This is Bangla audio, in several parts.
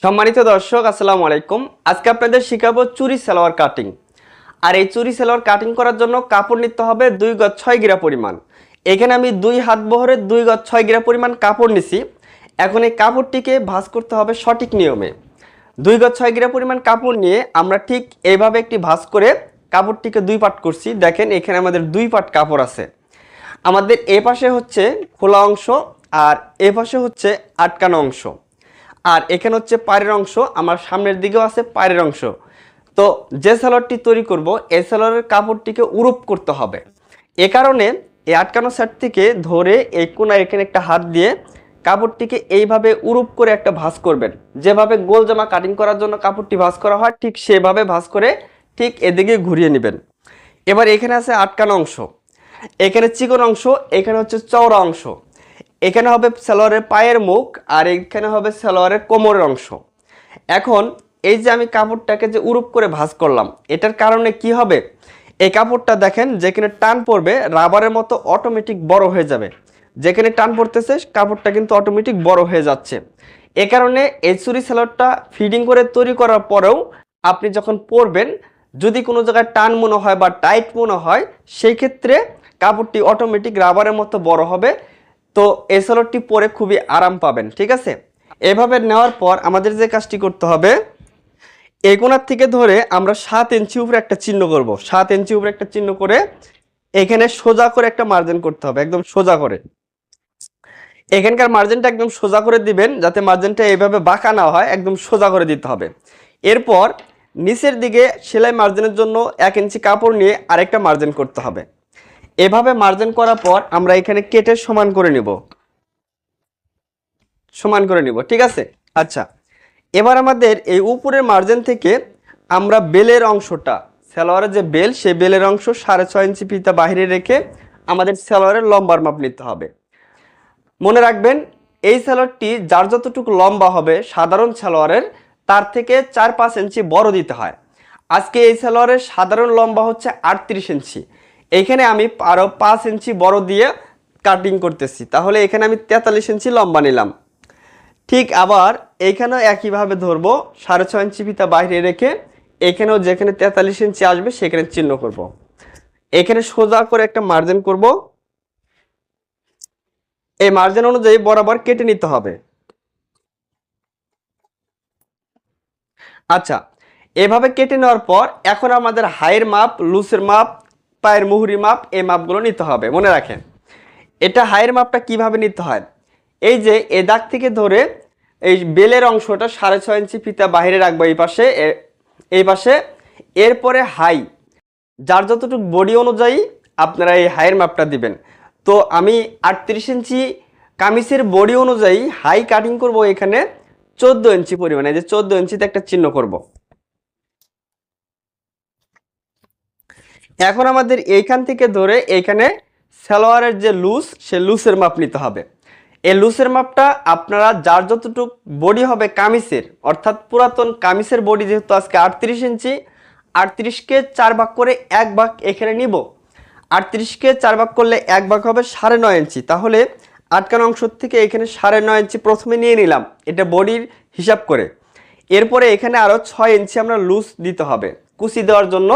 সম্মানিত দর্শক আসসালামু আলাইকুম। আজকে আপনাদের শেখাবো চুরি সালোয়ার কাটিং। আর এই চুরি সালোয়ার কাটিং করার জন্য কাপড় নিতে হবে 2 গজ 6 গিরা পরিমাণ। এখানে আমি 2 হাত বহরে 2 গজ 6 গিরা পরিমাণ কাপড় নিছি। এখন এই কাপড়টিকে ভাঁজ করতে হবে সঠিক নিয়মে। 2 গজ 6 গিরা পরিমাণ কাপড় নিয়ে আমরা ঠিক এইভাবে একটি ভাঁজ করে কাপড়টিকে 2 পাট করছি। দেখেন এখানে আমাদের 2 পাট কাপড় আছে। আমাদের এ পাশে হচ্ছে খোলা অংশ আর এ পাশে হচ্ছে আটকানো অংশ। আর এখানে হচ্ছে পায়ের অংশ, আমার সামনের দিকেও আছে পায়ের অংশ। তো যে সালোয়ারটি তৈরি করব এই সালোয়ারের কাপড়টিকে উরুপ করতে হবে। এ কারণে এই আটকানো সাইড থেকে ধরে এই কোনায় এখানে একটা হাত দিয়ে কাপড়টিকে এইভাবে উরুপ করে একটা ভাঁজ করবেন। যেভাবে গোল জামা কাটিং করার জন্য কাপড়টি ভাঁজ করা হয় ঠিক সেভাবে ভাঁজ করে ঠিক এদিকে ঘুরিয়ে নেবেন। এবার এখানে আছে আটকানো অংশ, এখানে চিকন অংশ, এখানে হচ্ছে চওড়া অংশ। এখানে হবে সালোয়ারের পায়ের মুখ আর এখানে হবে সালোয়ারের কোমরের অংশ। এখন এই যে আমি কাপড়টাকে যে উরুপ করে ভাঁজ করলাম এটার কারণে কি হবে, এই কাপড়টা দেখেন যেখানে টান পড়বে রাবারের মতো অটোমেটিক বড় হয়ে যাবে। যেখানে টান পড়তেছে কাপড়টা কিন্তু অটোমেটিক বড় হয়ে যাচ্ছে। এ কারণে এই চুরি সালোয়ারটা ফিডিং করে তৈরি করার পরেও আপনি যখন পরবেন যদি কোনো জায়গায় টান মনে হয় বা টাইট মনে হয় সেই ক্ষেত্রে কাপড়টি অটোমেটিক রাবারের মতো বড় হবে। তো এই সালোয়ারটি পরে খুবই আরাম পাবেন। ঠিক আছে, এভাবে নেওয়ার পর আমাদের যে কাজটি করতে হবে এই কোণার থেকে ধরে আমরা 7 ইঞ্চি উপরে একটা চিহ্ন করব। 7 ইঞ্চি উপরে একটা চিহ্ন করে এখানে সোজা করে একটা মার্জিন করতে হবে, একদম সোজা করে। এখানকার মার্জিনটা একদম সোজা করে দিবেন যাতে মার্জিনটা এইভাবে বাঁকা না হয়, একদম সোজা করে দিতে হবে। এরপর নিচের দিকে সেলাই মার্জিনের জন্য 1 ইঞ্চি কাপড় নিয়ে আরেকটা মার্জিন করতে হবে। এভাবে মার্জিন করার পর আমরা এখানে কেটে সমান করে নিব, ঠিক আছে। আচ্ছা, এবার আমাদের এই উপরের মার্জিন থেকে আমরা বেলের অংশটা, সালোয়ারের যে বেল সেই বেলের অংশ 6.5 ইঞ্চি ফিতা বাইরে রেখে আমাদের সালোয়ারের লম্বার মাপ নিতে হবে। মনে রাখবেন এই সালোয়ারটি যার যতটুকু লম্বা হবে সাধারণ সালোয়ারের তার থেকে 4-5 ইঞ্চি বড় দিতে হয়। আজকে এই সালোয়ারের সাধারণ লম্বা হচ্ছে 38 ইঞ্চি, এইখানে আমি আরও 5 ইঞ্চি বড় দিয়ে কাটিং করতেছি, তাহলে এখানে আমি 43 ইঞ্চি লম্বা নিলাম। ঠিক আবার এইখানেও একইভাবে ধরবো, 6.5 ইঞ্চি ফিতা বাইরে রেখে এখানেও যেখানে 43 ইঞ্চি আসবে সেখানে চিহ্ন করব। এখানে সোজা করে একটা মার্জিন করব, এই মার্জিন অনুযায়ী বরাবর কেটে নিতে হবে। আচ্ছা, এভাবে কেটে নেওয়ার পর এখন আমাদের হাইয়ের মাপ, লুজের মাপ, পায়ের মুহুরি মাপ এই মাপগুলো নিতে হবে। মনে রাখেন এটা হাইয়ের মাপটা কিভাবে নিতে হয়, এই যে এ দাগ থেকে ধরে এই বেলের অংশটা 6.5 ইঞ্চি ফিতা বাইরে রাখবো এই পাশে। এরপরে হাই যার যতটুকু বডি অনুযায়ী আপনারা এই হাইয়ের মাপটা দিবেন। তো আমি 38 ইঞ্চি কামিজের বডি অনুযায়ী হাই কাটিং করব এখানে 14 ইঞ্চি পরিমাণে, যে 14 ইঞ্চিতে একটা চিহ্ন করব। এখন আমাদের এইখান থেকে ধরে এইখানে সালোয়ারের যে লুজ সে লুজের মাপ নিতে হবে। এই লুজের মাপটা আপনারা যার যতটুকু বডি হবে কামিজের, অর্থাৎ পুরাতন কামিজের বডি যেহেতু আজকে 38 ইঞ্চি, 38কে 4 ভাগ করে 1 ভাগ এখানে নিব। 38কে 4 ভাগ করলে 1 ভাগ হবে 9.5 ইঞ্চি, তাহলে আটকানো অংশ থেকে এখানে 9.5 ইঞ্চি প্রথমে নিয়ে নিলাম এটা বডির হিসাব করে। এরপরে এখানে আরও 6 ইঞ্চি আমরা লুজ দিতে হবে কুচি দেওয়ার জন্য,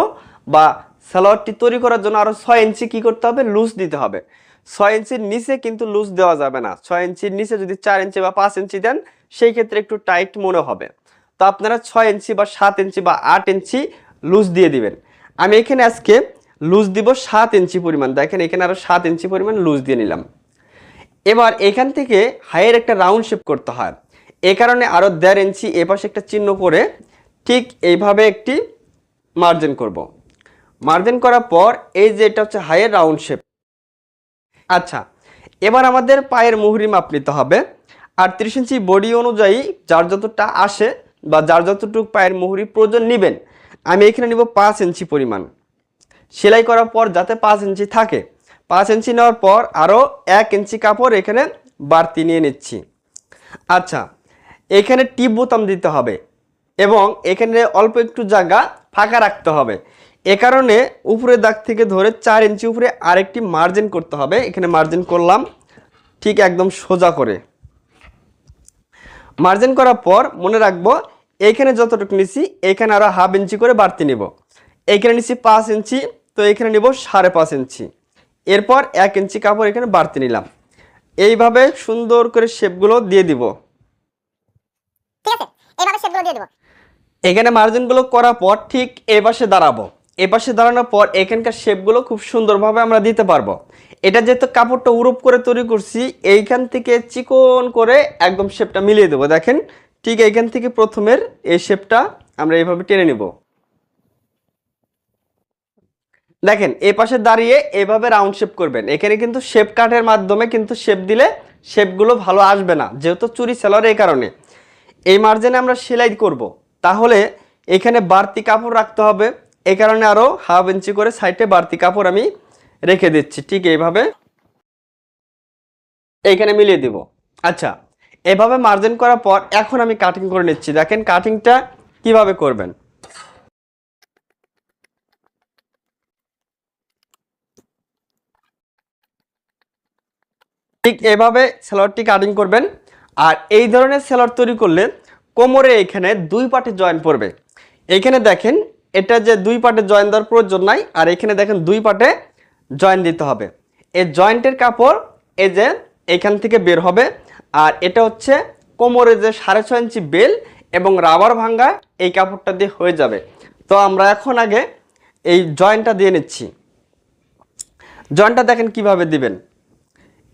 বা সালোয়ারটি তৈরি করার জন্য আরও 6 ইঞ্চি কী করতে হবে, লুজ দিতে হবে। 6 ইঞ্চির নিচে কিন্তু লুজ দেওয়া যাবে না। 6 ইঞ্চির নিচে যদি 4 ইঞ্চি বা 5 ইঞ্চি দেন সেই ক্ষেত্রে একটু টাইট মনে হবে। তো আপনারা 6 ইঞ্চি বা 7 ইঞ্চি বা 8 ইঞ্চি লুজ দিয়ে দিবেন। আমি এখানে আজকে লুজ দিব 7 ইঞ্চি পরিমাণ, দেখেন এখানে আরও 7 ইঞ্চি পরিমাণ লুজ দিয়ে নিলাম। এবার এখান থেকে হাইয়ের একটা রাউন্ড শেপ করতে হয়, এ কারণে আরও 1.5 ইঞ্চি এপাশে একটা চিহ্ন করে ঠিক এইভাবে একটি মার্জিন করব। মার্জিন করার পর এই যে এটা হচ্ছে হাইয়ের রাউন্ড শেপ। আচ্ছা, এবার আমাদের পায়ের মুহুরি মাপ নিতে হবে। 38 ইঞ্চি বডি অনুযায়ী যার যতটা আসে বা যার যতটুকু পায়ের মুহুরি প্রয়োজন নেবেন। আমি এখানে নিব 5 ইঞ্চি পরিমাণ। সেলাই করার পর যাতে 5 ইঞ্চি থাকে, 5 ইঞ্চি নেওয়ার পর আরও 1 ইঞ্চি কাপড় এখানে বাড়তি নিয়ে নিচ্ছি। আচ্ছা, এখানে টিপ বোতাম দিতে হবে এবং এখানে অল্প একটু জায়গা ফাঁকা রাখতে হবে। এ কারণে উপরে দাগ থেকে ধরে 4 ইঞ্চি উপরে আরেকটি মার্জিন করতে হবে। এখানে মার্জিন করলাম ঠিক একদম সোজা করে। মার্জিন করার পর মনে রাখবো এইখানে যতটুকু নিছি এইখানে আরো 1/2 ইঞ্চি করে বাড়তি নিব। এইখানে নিছি 5 ইঞ্চি, তো এইখানে নিব 5.5 ইঞ্চি। এরপর 1 ইঞ্চি কাপড় এখানে বাড়তি নিলাম। এইভাবে সুন্দর করে শেপগুলো দিয়ে দিব। ঠিক আছে, এইভাবে শেপগুলো দিয়ে দেব। এখানে মার্জিনগুলো করার পর ঠিক এই পাশে দাঁড়াবো। এই পাশে দাঁড়ানোর পর এখানকার শেপগুলো খুব সুন্দরভাবে আমরা দিতে পারবো। এটা যেহেতু কাপড়টা উরুপ করে তৈরি করছি, এইখান থেকে চিকন করে একদম শেপটা মিলিয়ে দেবো। দেখেন ঠিক এইখান থেকে প্রথমের এই শেপটা আমরা এইভাবে টেনে নিব। দেখেন এই পাশে দাঁড়িয়ে এইভাবে রাউন্ড শেপ করবেন। এখানে কিন্তু শেপ কাটের মাধ্যমে কিন্তু শেপ দিলে শেপগুলো ভালো আসবে না, যেহেতু চুরি সেলোয়ার। এই কারণে এই মার্জিনে আমরা সেলাই করব, তাহলে এখানে বাড়তি কাপড় রাখতে হবে। এই কারণে আরো 1/2 ইঞ্চি করে সাইডে বাড়তি কাপড় আমি রেখে দিচ্ছি। ঠিক এইভাবে এইখানে মিলিয়ে দিব। আচ্ছা, এভাবে মার্জিন করার পর এখন আমি কাটিং করে নিচ্ছি। দেখেন কাটিংটা কিভাবে করবেন। ঠিক এভাবে সেলোয়ারটি কাটিং করবেন। আর এই ধরনের সেলোয়ার তৈরি করলে কোমরে এখানে 2 পার্টে জয়েন পড়বে। এখানে দেখেন এটা যে 2 পার্টে জয়েন দেওয়ার প্রয়োজন নাই, আর এখানে দেখেন 2 পার্টে জয়েন দিতে হবে। এই জয়েন্টের কাপড় এই যে এখান থেকে বের হবে। আর এটা হচ্ছে কোমরে যে 6.5 ইঞ্চি বেল এবং রাবার ভাঙ্গা এই কাপড়টা দিয়ে হয়ে যাবে। তো আমরা এখন আগে এই জয়েন্টটা দিয়ে নিচ্ছি। জয়েন্টটা দেখেন কিভাবে দিবেন।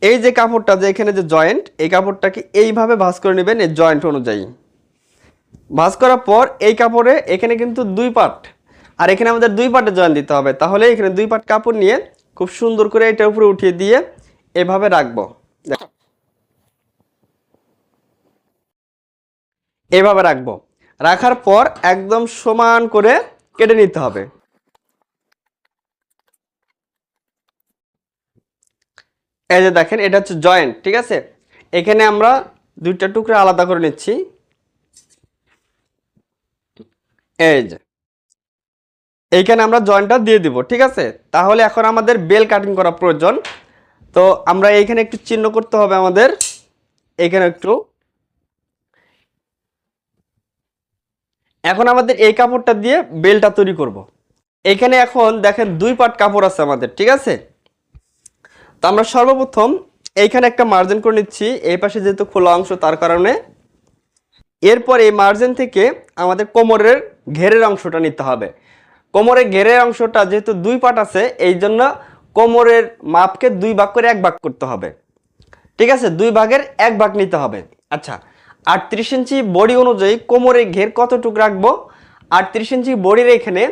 এই যে কাপড়টা যে এখানে যে জয়েন্ট, এই কাপড়টাকে এইভাবে ভাঁজ করে নেবেন এই জয়েন্ট অনুযায়ী। ভাঁজ করার পর এই কাপড়ে এখানে কিন্তু 2 পার্ট, আর এখানে আমাদের 2 পার্টে জয়েন দিতে হবে। তাহলে এখানে 2 পার্ট কাপড় নিয়ে খুব সুন্দর করে এটার উপরে উঠিয়ে দিয়ে এভাবে রাখবো। এভাবে রাখবো। রাখার পর একদম সমান করে কেটে নিতে হবে। এই যে দেখেন এটা হচ্ছে জয়েন্ট, ঠিক আছে। এখানে আমরা 2টা টুকরা আলাদা করে নিচ্ছি। এই যে এইখানে আমরা জয়েন্টটা দিয়ে দিব, ঠিক আছে। তাহলে এখন আমাদের বেল কাটিং করা প্রয়োজন। তো আমরা এইখানে একটু চিহ্ন করতে হবে আমাদের। এইখানে একটু এখন আমাদের এই কাপড়টা দিয়ে বেলটা তৈরি করব। এখানে এখন দেখেন 2 পার্ট কাপড় আছে আমাদের, ঠিক আছে। তো আমরা সর্বপ্রথম এইখানে একটা মার্জিন করে নিচ্ছি, এই পাশে যেহেতু খোলা অংশ তার কারণে। এরপর এই মার্জিন থেকে আমাদের কোমরের ঘেরের অংশটা নিতে হবে। কোমরের ঘেরের অংশটা যেহেতু 2 পার্ট আছে, এই জন্য কোমরের মাপকে 2 ভাগ করে 1 ভাগ করতে হবে, ঠিক আছে। 2 ভাগের 1 ভাগ নিতে হবে। আচ্ছা, 38 ইঞ্চি বডি অনুযায়ী কোমরের ঘের কতটুকু রাখবো? 38 ইঞ্চি বডির এখানে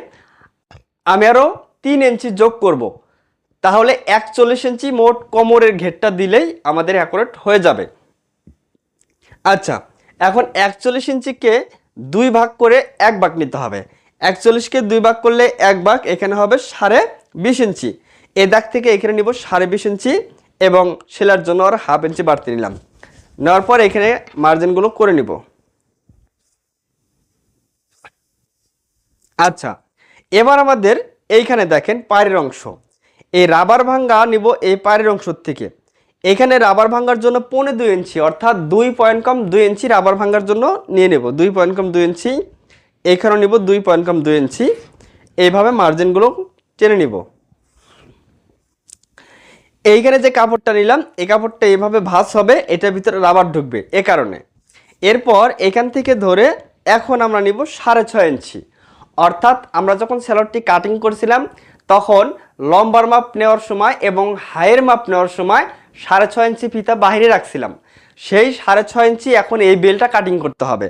আমি আরো 3 ইঞ্চি যোগ করব। তাহলে 41 ইঞ্চি মোট কোমরের ঘেরটা দিলেই আমাদের অ্যাকুরেট হয়ে যাবে। আচ্ছা, এখন 41 ইঞ্চিকে 2 ভাগ করে 1 ভাগ নিতে হবে। 41কে 2 ভাগ করলে 1 ভাগ, এখানে হবে 20.5 ইঞ্চি। এই দাগ থেকে এখানে নিব 20.5 ইঞ্চি এবং সেলার জন্য আর 1/2 ইঞ্চি বাড়তি নিলাম। নেওয়ার পর এখানে মার্জিনগুলো করে নিব। আচ্ছা, এবার আমাদের এইখানে দেখেন পায়ের অংশ, এই রাবার ভাঙ্গা নিব এই পায়ের অংশ থেকে। এখানে রাবার ভাঙ্গার জন্য 2.5 ইঞ্চি, অর্থাৎ 2 পয়েন্ট কম 2 ইঞ্চি রাবার ভাঙ্গার জন্য নিয়ে নেব। 2 পয়েন্ট কম 2 ইঞ্চি, এখানেও নিব 2 পয়েন্ট কম 2 ইঞ্চি। এইভাবে মার্জিনগুলো টেনে নিব। এইখানে যে কাপড়টা নিলাম এই কাপড়টা এইভাবে ভাঁজ হবে, এটার ভিতরে রাবার ঢুকবে এ কারণে। এরপর এখান থেকে ধরে এখন আমরা নিব 6.5 ইঞ্চি। অর্থাৎ আমরা যখন সেলোয়ারটি কাটিং করছিলাম তখন লম্বার মাপ নেওয়ার সময় এবং হাইয়ের মাপ নেওয়ার সময় 6.5 ইঞ্চি ফিতা বাইরে রাখছিলাম। সেই 6.5 ইঞ্চি এখন এই বেলটা কাটিং করতে হবে।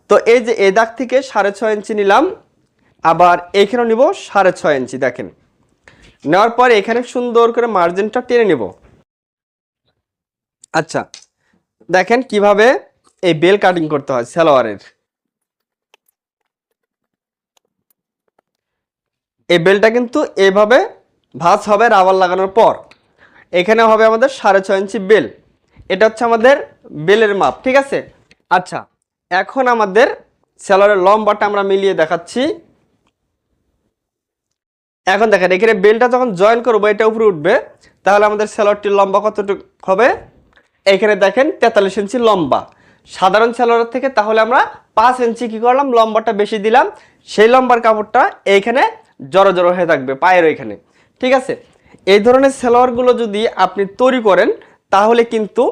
তো এই যে এই দাগ থেকে 6.5 ইঞ্চি নিলাম, আবার এইখানেও নিব 6.5 ইঞ্চি। দেখেন নেওয়ার পর এখানে সুন্দর করে মার্জিনটা টেনে নেব। আচ্ছা, দেখেন কিভাবে এই বেল কাটিং করতে হয় সালোয়ারের। এই বেলটা কিন্তু এইভাবে ভাঁজ হবে রাবার লাগানোর পর। এখানে হবে আমাদের 6.5 ইঞ্চি বেল। এটা হচ্ছে আমাদের বেলের মাপ, ঠিক আছে। আচ্ছা, এখন আমাদের সালোয়ারের লম্বাটা আমরা মিলিয়ে দেখাচ্ছি। এখন দেখেন এখানে বেলটা যখন জয়েন করবো এটা উপরে উঠবে, তাহলে আমাদের সালোয়ারটির লম্বা কতটুকু হবে? এখানে দেখেন 43 ইঞ্চি লম্বা। সাধারণ সেলোয়ারের থেকে, তাহলে আমরা 5 ইঞ্চি কি করলাম লম্বাটা বেশি দিলাম, সেই লম্বার কাপড়টা এইখানে জড়ো জড়ো হয়ে থাকবে পায়ের ওইখানে। ঠিক আছে, এই ধরনের সেলোয়ারগুলো যদি আপনি তৈরি করেন তাহলে কিন্তু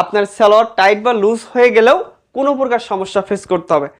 আপনার সেলোয়ার টাইট বা লুজ হয়ে গেলেও কোনো প্রকার সমস্যা ফেস করতে হবে